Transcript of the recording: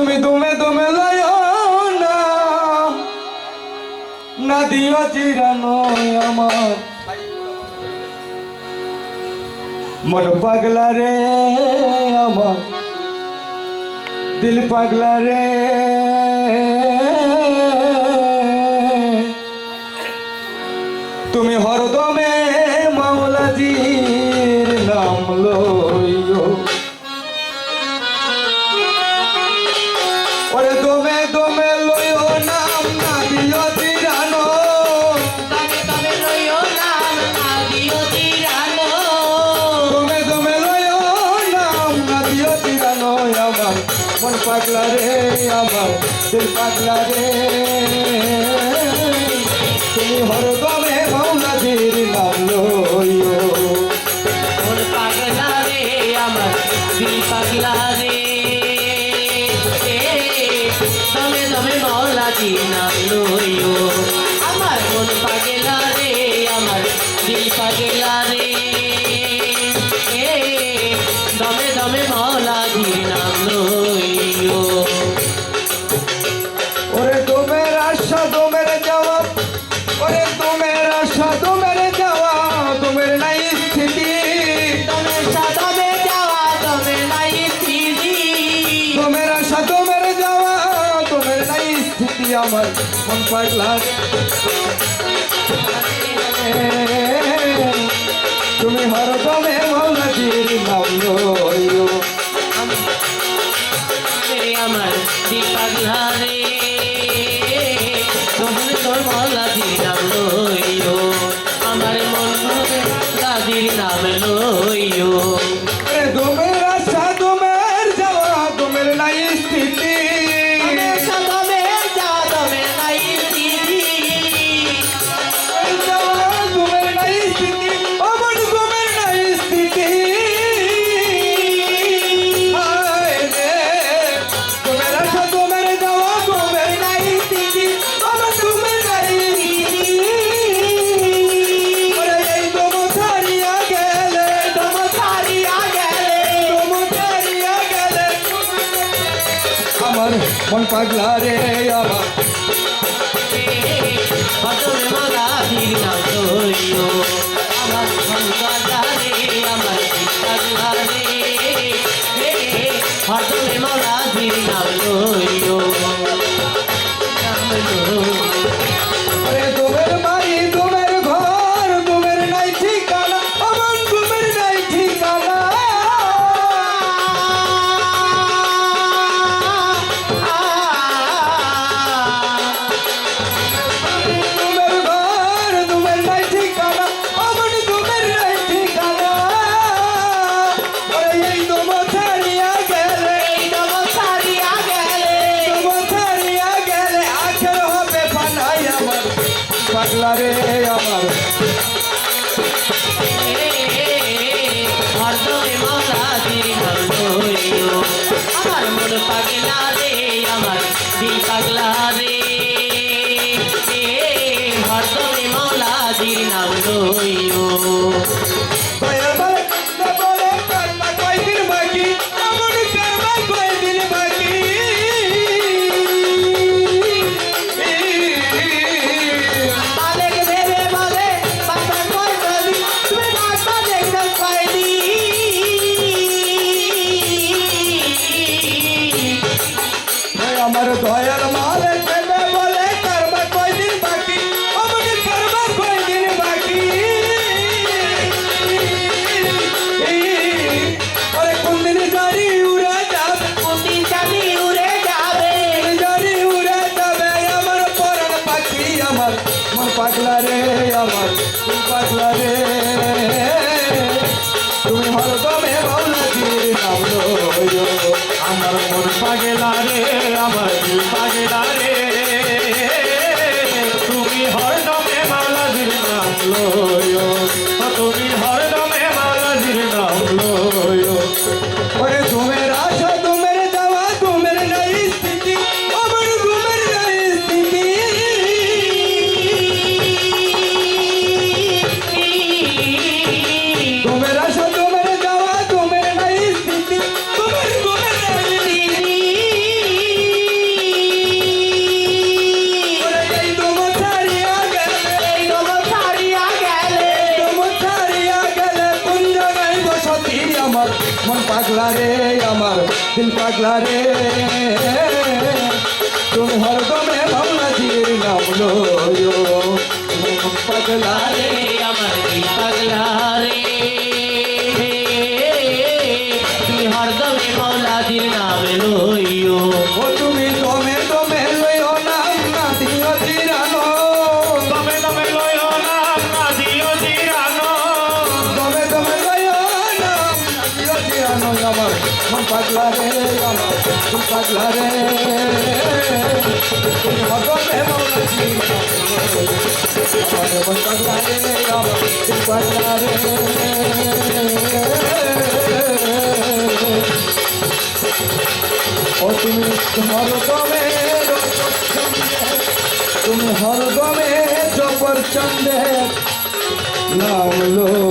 তুমি দমে দমে লয়ো না, না দিও চিরানো আমার মন পাগলা রে, আমার দিল পাগলা রে। তুমি হরদমে মাওলাজির নাম লইও, ওরে দমে দমে লইও নাম, না দিও চিরানো। দমে দমে লইও নাম, না দিও চিরানো। দমে দমে লইও নাম, না দিও চিরানো আমার মন পাগলা রে, আমার দিল পাগলা রে। তুমি হরদমে মাওলাজির নাম লইও, মন পাগলা রে, আমার দিল পাগলা রে। দমে দমে মাওলাজি নাম লইও, আমার মন পাগলা রে, আমার দিল পাগলা রে। দমে দমে মাওলাজি নাম লইও। ওরে দমের আশা দমের যাওয়া, ওরে দমের আশা দমের যাওয়া, দমের নাই স্থিতি। দমে সাদমে যাওয়া, দমে নাই স্থিতি। দমের আশা দমের যাওয়া, দমের নাই স্থিতি আমার মন পাগলা রে। তুমি হরদমে মাওলাজির নাম লইও, আমার দিল পাগলা রে। দমে তোর মাওলাজির নাম লইও, আমার মন গাদির নাম লইও। ওরে দমের আশা দমের যাওয়া, দমের নাই স্থিতি। দমে সাদমে যাওয়া, দমে নাই স্থিতি। দমের নাই স্থিতি, আমার দমের নাই স্থিতি। হায় রে, দমের আশা দমের যাওয়া, দমের নাই স্থিতি, আমার দমের নাই স্থিতি। ওরে এই দম ছাড়িয়া গেলে, দম ছাড়িয়া গেলে, দম ছাড়িয়া গেলে আমার মন পাগলা রে, আমার হতমে মাওলাজির নাম লইও, আমার মন পাগলা রে, আমার দিল পাগলা রে। হতমে মাওলাজির নাম লইও, নাম লইও। ওরে দমের বাড়ি দমের ঘর, দমের নাই ঠিকানা, আমার দমের নাই ঠিকানা। দমের ঘর, দমের নাই ঠিকানা, আমার দমের নাই ঠিকানা। ওরে এই দম ছাড়িয়া গেলে, এই দম ছাড়িয়া গেলে, দম ছাড়িয়া গেলে আখের হবে ফানাই আমার পাগলা রে, আমার হরদমে মাওলাজির নাম লইও, আমার মন পাগলা রে, আমার দিল পাগলা রে। হরদমে মাওলাজির নাম লইও। দয়াল বলে বলে কর্মা কয়দিন বাকি, আমার কর্মা কয়দিন বাকি। মালিক ভেবে বলে বাবা কয়দিন, তুমি বাবা দেখতে পাইনি। আমার দয়াল মালে ফেলে বলে কর্মা কয়দিন বাকি, আমার কর্মা কয়দিন বাকি। ওরে কোন দিন জারি উড়ে যাবে, কোনদিন জানি উড়ে যাবে, জারি উড়ে যাবে আমার পরাণ পাখি, আমার মন পাগলা রে, আমার মন পাগলা রে। তুমি হরদমে মাওলাজির নাম লইও, আমার মন পাগলা রে, আমার দিল পাগলা রে। তুমি হরদমে মাওলাজির নাম লইও, তুমি হরদমে মাওলাজির নাম লইও। ওরে দমের আশা দমের যাওয়া, দমের নাই স্থিতি, আমার দমের নাই স্থিতি। দমের আশা দমের যাওয়া, আমার মন পাগলা রে আমার দিল পাগলা রে তুমি হরদমে মাওলাজির নাম লয়ো তুমি মন পাগলা রে রে আমার দিল পাগলা রে তুমি হরদমে মাওলাজির নাম লইও ও তুমি দমে দমে লয়ো নাম না দিও জিরানো দমে দমে লয়ো নাম না দিও জিরানো দমে দমে লয়ো নাম না দিও জিরানো আমার মন পাগলা রে আমার দিল পাগলা রে তুমি হরদমে মাওলাজির নাম লয়ো আমার মন পাগলা রে আমার দিল পাগলা রে ও তুমি হরদমে তুমি হরদমে জবর চন্দের নাম লো